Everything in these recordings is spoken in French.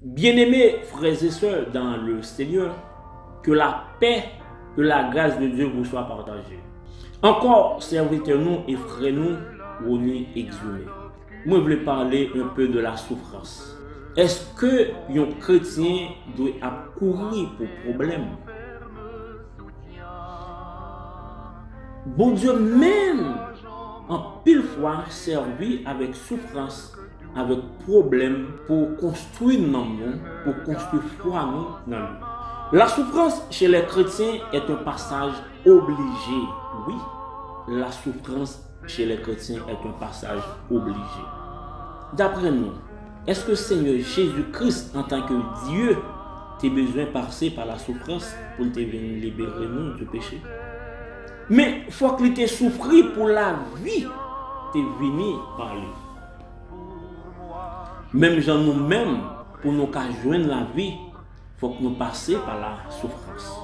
Bien-aimés frères et sœurs dans le Seigneur, que la paix, que la grâce de Dieu vous soit partagée. Encore, serviteurs-nous et frères-nous, on est exhumés. Moi, je voulais parler un peu de la souffrance. Est-ce que un chrétien doit accourir pour problème? Bon Dieu même, en pile fois, servi avec souffrance, avec problème, pour construire dans nous, pour construire foi nous dans nous. La souffrance chez les chrétiens est un passage obligé. Oui, la souffrance chez les chrétiens est un passage obligé. D'après nous, est-ce que Seigneur Jésus-Christ, en tant que Dieu, a besoin de passer par la souffrance pour te venir libérer nous du péché? Mais il faut qu'il te souffre pour la vie, te venir par lui. Même gens nous-mêmes, pour nous joindre la vie, il faut que nous passions par la souffrance.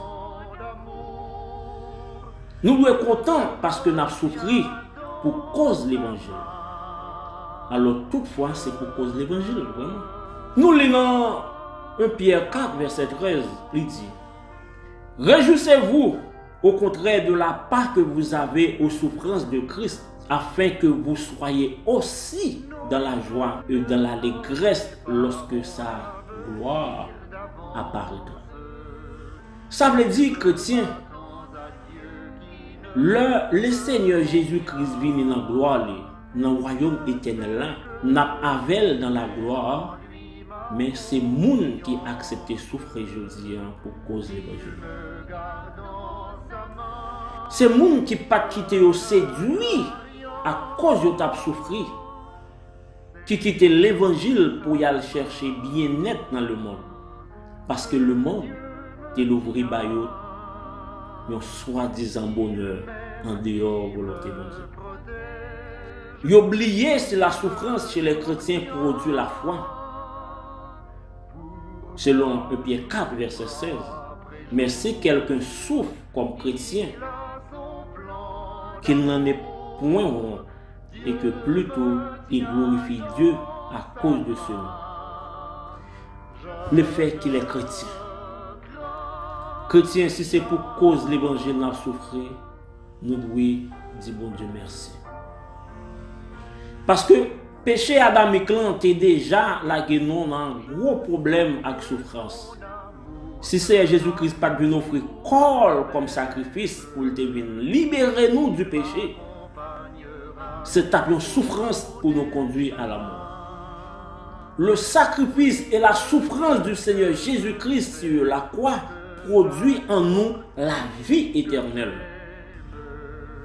Nous sommes contents parce que nous avons souffert pour cause de l'évangile. Alors toutefois, c'est pour cause de l'évangile, vraiment. Nous lisons 1 Pierre 4, verset 13, il dit: réjouissez-vous au contraire de la part que vous avez aux souffrances de Christ, afin que vous soyez aussi dans la joie et dans l'allégresse lorsque sa gloire apparaîtra. Ça veut dire, chrétien, le Seigneur Jésus-Christ vient dans la gloire, dans le royaume éternel, n'a avec dans la gloire, mais c'est monde qui a accepté souffrir aujourd'hui pour cause de l'évangile. C'est monde qui pas quitté au séduit à cause de ta souffrir, qui quitte l'évangile pour y aller chercher bien-être dans le monde, parce que le monde est l'ouvrir baillot un soi-disant bonheur en dehors de l'autre évangile. Il oublié c'est la souffrance chez les chrétiens produit la foi. Selon 1 Pierre 4, verset 16. Mais si quelqu'un souffre comme chrétien, qu'il n'en est point honte, et que plutôt il glorifie Dieu à cause de cela. Le fait qu'il est chrétien. Chrétien, si c'est pour cause de l'évangile n'a souffrir, nous devons dire bon Dieu merci. Parce que péché adamique est déjà la guénon un gros problème avec souffrance. Si c'est Jésus-Christ pas de nous offrir corps comme sacrifice pour te venir libérer nous du péché, c'est une souffrance pour nous conduire à la mort. Le sacrifice et la souffrance du Seigneur Jésus-Christ sur la croix produit en nous la vie éternelle.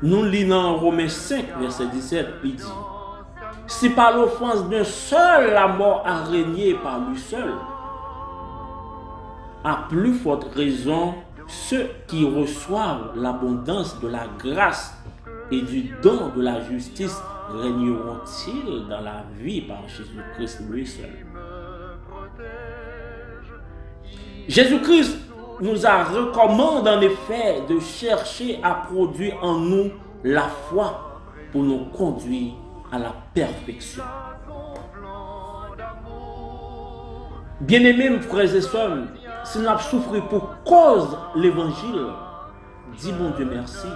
Nous lisons Romains 5, verset 17, il dit: si par l'offense d'un seul la mort a régné par lui seul, à plus forte raison, ceux qui reçoivent l'abondance de la grâce et du don de la justice régneront-ils dans la vie par Jésus-Christ lui seul. Jésus-Christ nous a recommandé en effet de chercher à produire en nous la foi pour nous conduire à la perfection. Bien-aimés, mes frères et sœurs, si nous avons souffert pour cause de l'évangile, dis bon Dieu merci.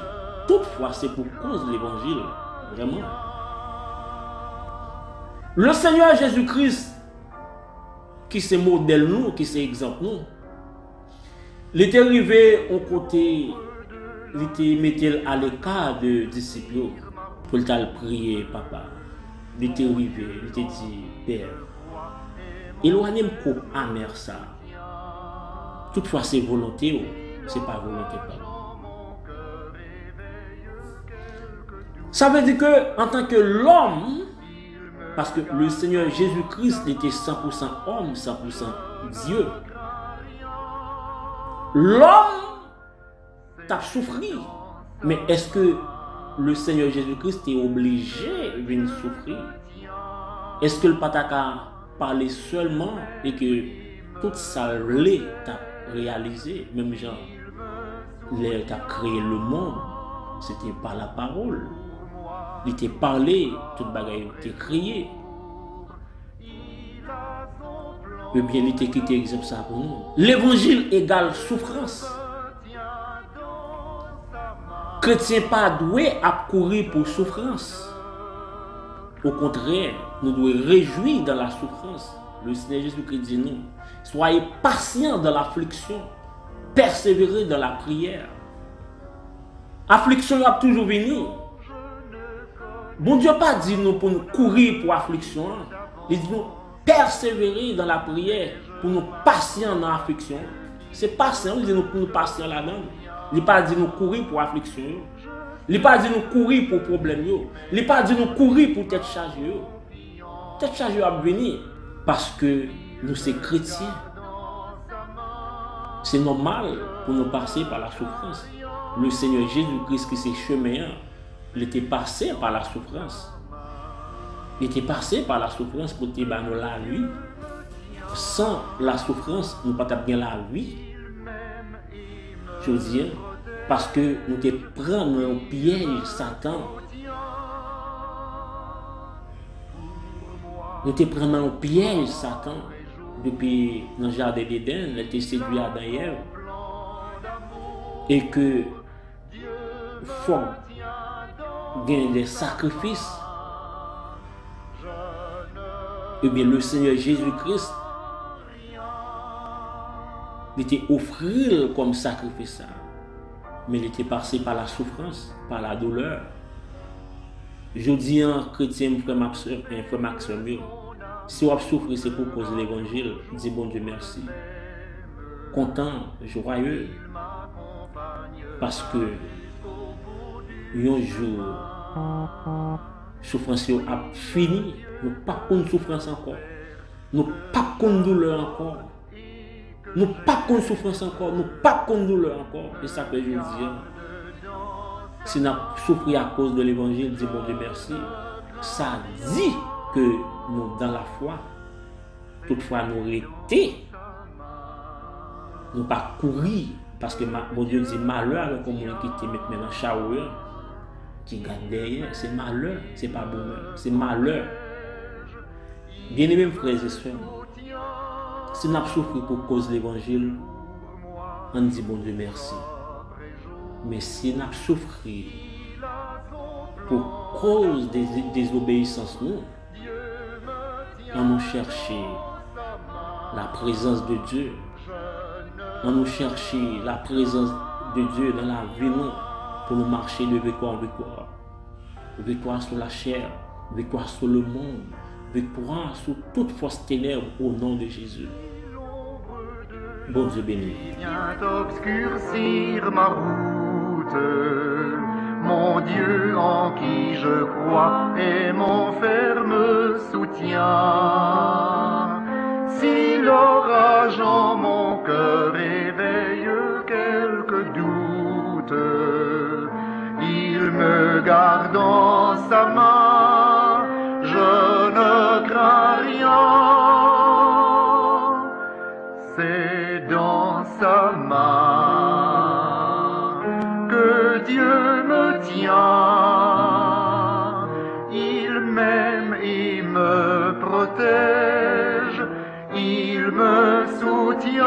Toutefois, c'est pour cause de l'évangile, vraiment. Le Seigneur Jésus-Christ, qui se modèle nous, qui se exemple nous, il était arrivé au côté, il était mis à l'écart de disciples pour le prier, papa. Il était arrivé, il était dit, Père, éloignez-moi pour amer ça. Toutefois, c'est volonté, c'est pas volonté pas. Ça veut dire que en tant que l'homme, parce que le Seigneur Jésus-Christ était 100% homme, 100% Dieu, l'homme t'a souffert. Mais est-ce que le Seigneur Jésus-Christ est obligé de venir souffrir? Est-ce que le pataka parlait seulement et que tout ça t'a réalisé, même genre, il a créé le monde, c'était par la parole. Il était parlé, toute bagaille était créée. Eh bien, il était quitté exemple ça pour nous. L'évangile égale souffrance. Chrétien pas doué à courir pour souffrance. Au contraire, nous devons réjouir dans la souffrance. Le Seigneur Jésus-Christ dit nous, soyez patients dans l'affliction, persévérez dans la prière. Affliction a toujours venu. Bon Dieu pas dit nous pour nous courir pour affliction. Il dit nous persévérer dans la prière pour nous patients dans l'affliction. C'est patient, il dit nous pour nous patients là-dedans. Il n'a pas dit nous courir pour affliction. Il n'a pas dit nous courir pour problème. Il n'a pas dit nous courir pour tête chargée. Tête chargée va venir parce que nous sommes chrétiens. C'est normal pour nous passer par la souffrance. Le Seigneur Jésus-Christ qui s'est chemin, il était passé par la souffrance. Il était passé par la souffrance pour nous la vie. Sans la souffrance, nous ne pouvons pas bien la vie. Je veux dire, parce que nous te prenons au piège Satan. Nous te prenons au piège Satan. Depuis dans le jardin d'Éden, il était séduit Adam et Ève. Et que faut gagner des sacrifices. Eh bien, le Seigneur Jésus-Christ il était offert comme sacrifice. Mais il était passé par la souffrance, par la douleur. Je dis à un chrétien, frère Maxime, si on souffre, c'est pour cause de l'évangile. Dis bon Dieu merci. Content, joyeux. Parce que un jour, souffrance a fini. Nous ne pas de souffrance encore. Nous pas de douleur encore. Nous pas de souffrance encore. Nous pas de douleur encore. C'est ça que je dis. Si nous souffert à cause de l'évangile, dis bon Dieu merci. Ça dit que nous, dans la foi, toutefois nous rétés, nous pas courir. Parce que mon Dieu dit malheur avec un monde qui te met maintenant chaoua, qui garde derrière. C'est malheur, c'est pas bonheur. C'est malheur. Bien-aimés frères et sœurs, si nous avons souffert pour cause de l'évangile, on dit bon Dieu merci. Mais si nous avons souffert pour cause des désobéissances, nous chercher la présence de Dieu. On nous chercher la présence de Dieu dans la vie nous, pour nous marcher de victoire en victoire. Victoire sur la chair, victoire sur le monde, victoire sur toute force ténèbres au nom de Jésus. Bon Dieu béni. Viens obscurcir ma route, mon Dieu en qui je crois est mon ferme soutien. Si l'orage en mon cœur éveille quelques doutes, il me garde dans sa main, je ne crains rien. C'est dans sa main que Dieu me tient. Il m'aime, il me protège, il me soutient.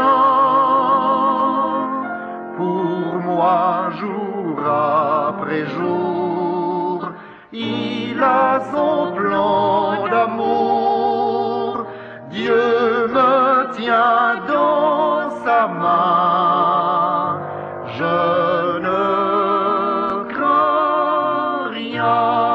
Pour moi, jour après jour, il a son plan d'amour. Dieu me tient dans sa main, je ne crains rien.